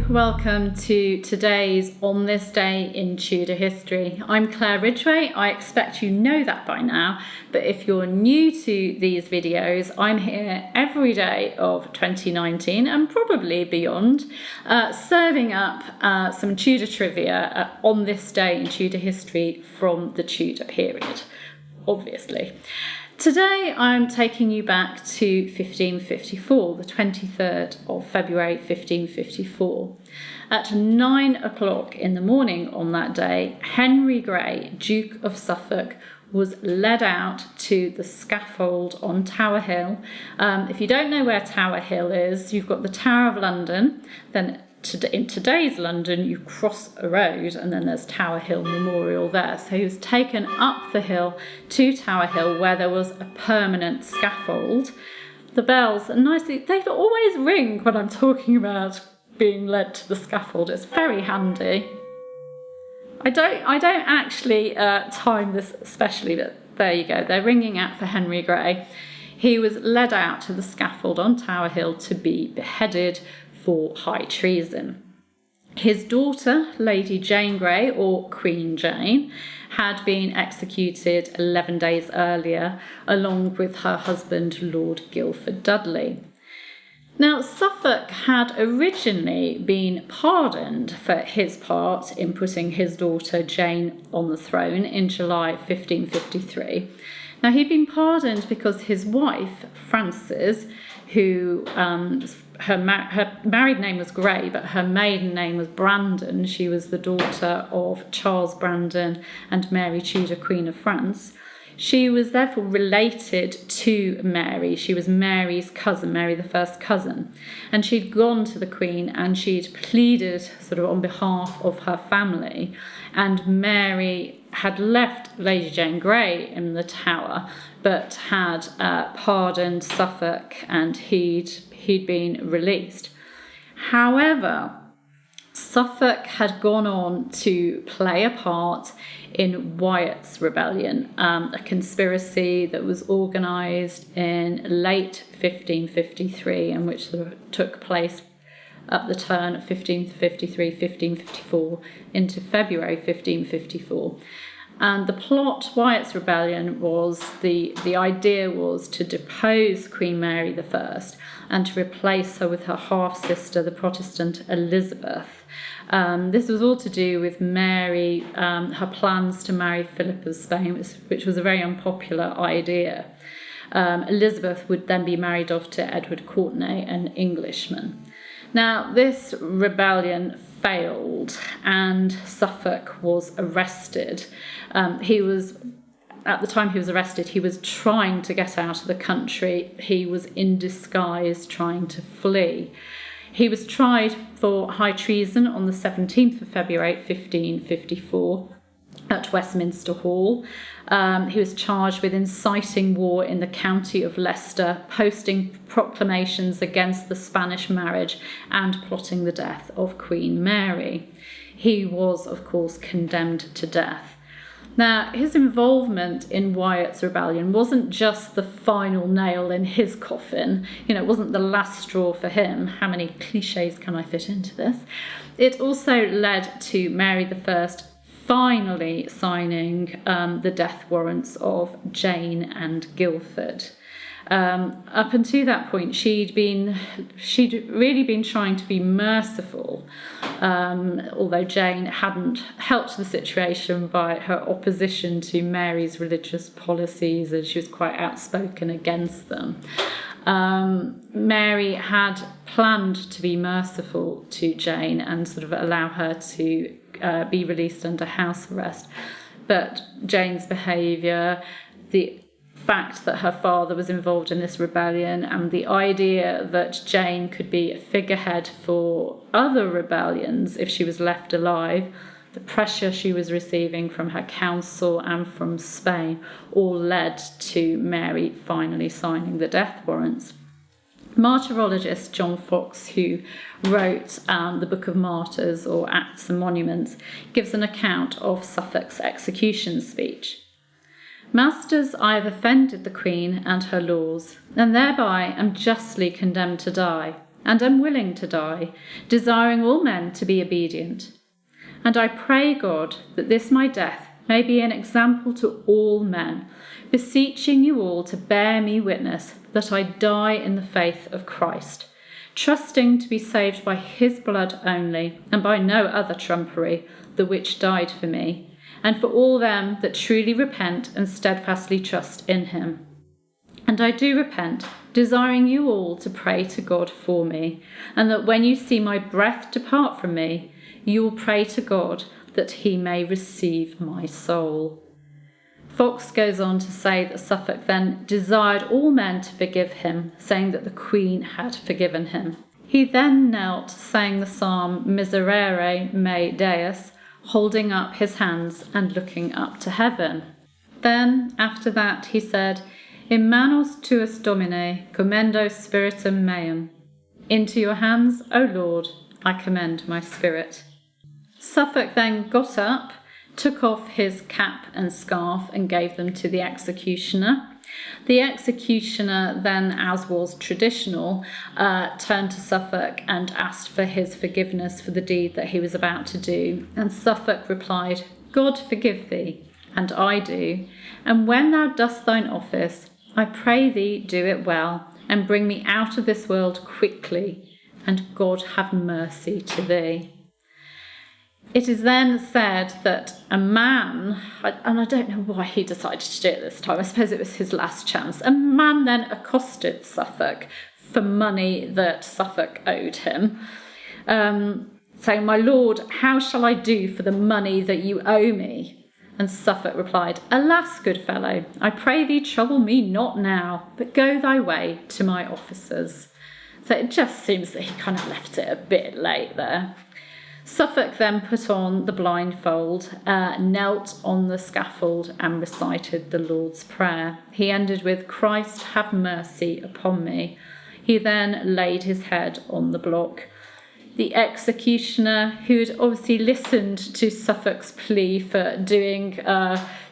welcome to today's On This Day in Tudor History. I'm Claire Ridgway. I expect you know that by now, but if you're new to these videos, I'm here every day of 2019 and probably beyond, serving up some Tudor trivia on this day in Tudor history from the Tudor period, obviously. Today I'm taking you back to 1554, the 23rd of February 1554. At 9 o'clock in the morning on that day, Henry Grey, Duke of Suffolk, was led out to the scaffold on Tower Hill. If you don't know where Tower Hill is, you've got the Tower of London, then in today's London, you cross a road and then there's Tower Hill Memorial there. So he was taken up the hill to Tower Hill where there was a permanent scaffold. The bells, they always ring when I'm talking about being led to the scaffold. It's very handy. I don't actually time this especially, but there you go. They're ringing out for Henry Grey. He was led out to the scaffold on Tower Hill to be beheaded for high treason. His daughter, Lady Jane Grey, or Queen Jane, had been executed 11 days earlier, along with her husband, Lord Guildford Dudley. Now, Suffolk had originally been pardoned for his part in putting his daughter Jane on the throne in July 1553. Now, he'd been pardoned because his wife, Frances, who her married name was Grey, but her maiden name was Brandon. She was the daughter of Charles Brandon and Mary Tudor, Queen of France. She was therefore related to Mary. She was Mary's cousin, Mary the First cousin. And she'd gone to the Queen and she'd pleaded sort of on behalf of her family. And Mary had left Lady Jane Grey in the Tower, but had pardoned Suffolk and he'd been released. However, Suffolk had gone on to play a part in Wyatt's rebellion, a conspiracy that was organised in late 1553 and which took place at the turn of 1553, 1554 into February 1554. And the plot, Wyatt's rebellion, was the idea was to depose Queen Mary I and to replace her with her half-sister, the Protestant Elizabeth. This was all to do with Mary, her plans to marry Philip of Spain, which was a very unpopular idea. Elizabeth would then be married off to Edward Courtenay, an Englishman. Now, this rebellion failed and Suffolk was arrested. At the time he was arrested, he was trying to get out of the country. He was in disguise trying to flee. He was tried for high treason on the 17th of February 1554 at Westminster Hall. He was charged with inciting war in the county of Leicester, posting proclamations against the Spanish marriage and plotting the death of Queen Mary. He was, of course, condemned to death. Now, his involvement in Wyatt's rebellion wasn't just the final nail in his coffin. It wasn't the last straw for him. How many cliches can I fit into this? It also led to Mary I finally signing the death warrants of Jane and Guildford. Up until that point, she'd really been trying to be merciful, although Jane hadn't helped the situation by her opposition to Mary's religious policies, and she was quite outspoken against them. Mary had planned to be merciful to Jane and sort of allow her to be released under house arrest, but Jane's behaviour, the fact that her father was involved in this rebellion, and the idea that Jane could be a figurehead for other rebellions if she was left alive, the pressure she was receiving from her council and from Spain, all led to Mary finally signing the death warrants. Martyrologist John Fox, who wrote the Book of Martyrs, or Acts and Monuments, gives an account of Suffolk's execution speech. Masters, I have offended the Queen and her laws, and thereby am justly condemned to die. and am willing to die, desiring all men to be obedient. And I pray God that this my death may be an example to all men, beseeching you all to bear me witness that I die in the faith of Christ, trusting to be saved by his blood only, and by no other trumpery, the which died for me, and for all them that truly repent and steadfastly trust in him. And I do repent, desiring you all to pray to God for me, and that when you see my breath depart from me, you will pray to God that he may receive my soul. Fox goes on to say that Suffolk then desired all men to forgive him, saying that the Queen had forgiven him. He then knelt, saying the psalm Miserere me Deus, holding up his hands and looking up to heaven. Then, after that, he said, In manos tuas, Domine, commendo spiritum meum. Into your hands, O Lord, I commend my spirit. Suffolk then got up, took off his cap and scarf and gave them to the executioner. The executioner then, as was traditional, turned to Suffolk and asked for his forgiveness for the deed that he was about to do. And Suffolk replied, God forgive thee, and I do. And when thou dost thine office, I pray thee do it well, and bring me out of this world quickly, and God have mercy to thee. It is then said that a man, and I don't know why he decided to do it this time, I suppose it was his last chance, a man then accosted Suffolk for money that Suffolk owed him, saying, My lord, how shall I do for the money that you owe me? And Suffolk replied, Alas, good fellow, I pray thee trouble me not now, but go thy way to my officers. So it just seems that he kind of left it a bit late there. Suffolk then put on the blindfold, knelt on the scaffold and recited the Lord's Prayer. He ended with, Christ have mercy upon me. He then laid his head on the block. The executioner, who had obviously listened to Suffolk's plea for doing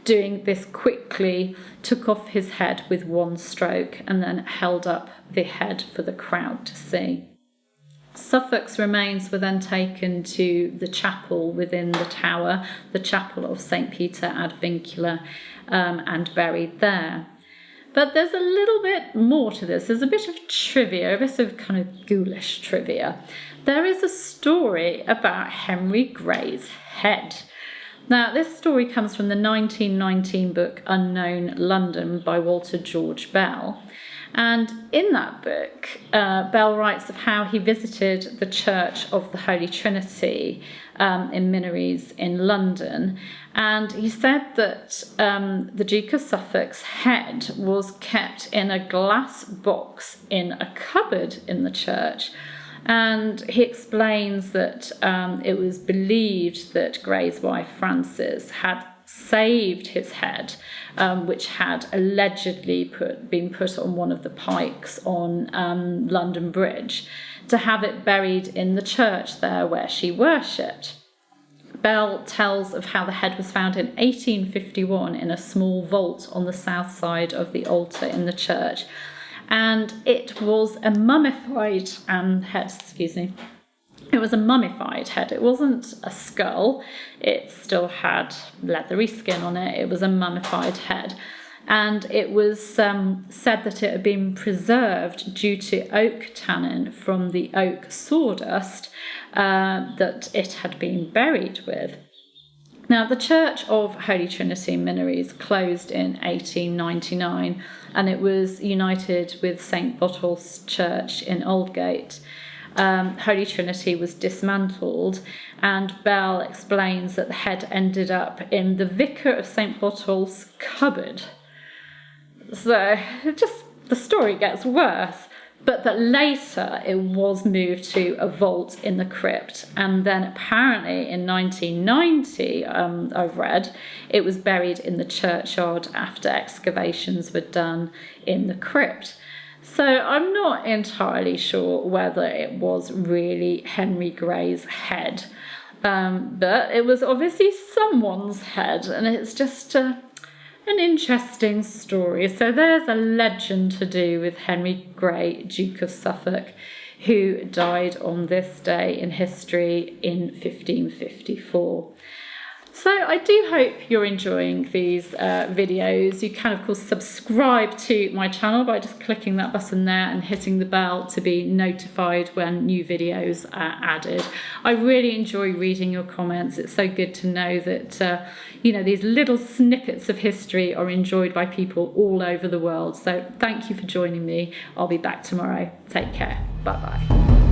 this quickly, took off his head with one stroke and then held up the head for the crowd to see. Suffolk's remains were then taken to the chapel within the tower, the chapel of St. Peter ad Vincula, and buried there. But there's a little bit more to this. There's a bit of trivia, a bit of kind of ghoulish trivia. There is a story about Henry Grey's head. Now, this story comes from the 1919 book Unknown London by Walter George Bell. And in that book, Bell writes of how he visited the Church of the Holy Trinity in Minories in London. And he said that the Duke of Suffolk's head was kept in a glass box in a cupboard in the church. And he explains that it was believed that Grey's wife Frances had saved his head, which had allegedly been put on one of the pikes on London Bridge, to have it buried in the church there where she worshipped. Bell tells of how the head was found in 1851 in a small vault on the south side of the altar in the church, and it was a mummified head, It was a mummified head. It wasn't a skull. It still had leathery skin on it. It was a mummified head. And it was said that it had been preserved due to oak tannin from the oak sawdust that it had been buried with. Now, the Church of Holy Trinity in Minories closed in 1899, and it was united with St. Botolph's Church in Aldgate. Holy Trinity was dismantled, and Bell explains that the head ended up in the Vicar of St. Botolph's cupboard. So just the story gets worse, but that later it was moved to a vault in the crypt, and then apparently in 1990, I've read, it was buried in the churchyard after excavations were done in the crypt. So I'm not entirely sure whether it was really Henry Grey's head, but it was obviously someone's head, and it's just an interesting story. So there's a legend to do with Henry Grey, Duke of Suffolk, who died on this day in history in 1554. So I do hope you're enjoying these videos. You can, of course, subscribe to my channel by just clicking that button there and hitting the bell to be notified when new videos are added. I really enjoy reading your comments. It's so good to know that, these little snippets of history are enjoyed by people all over the world. So thank you for joining me. I'll be back tomorrow. Take care. Bye-bye.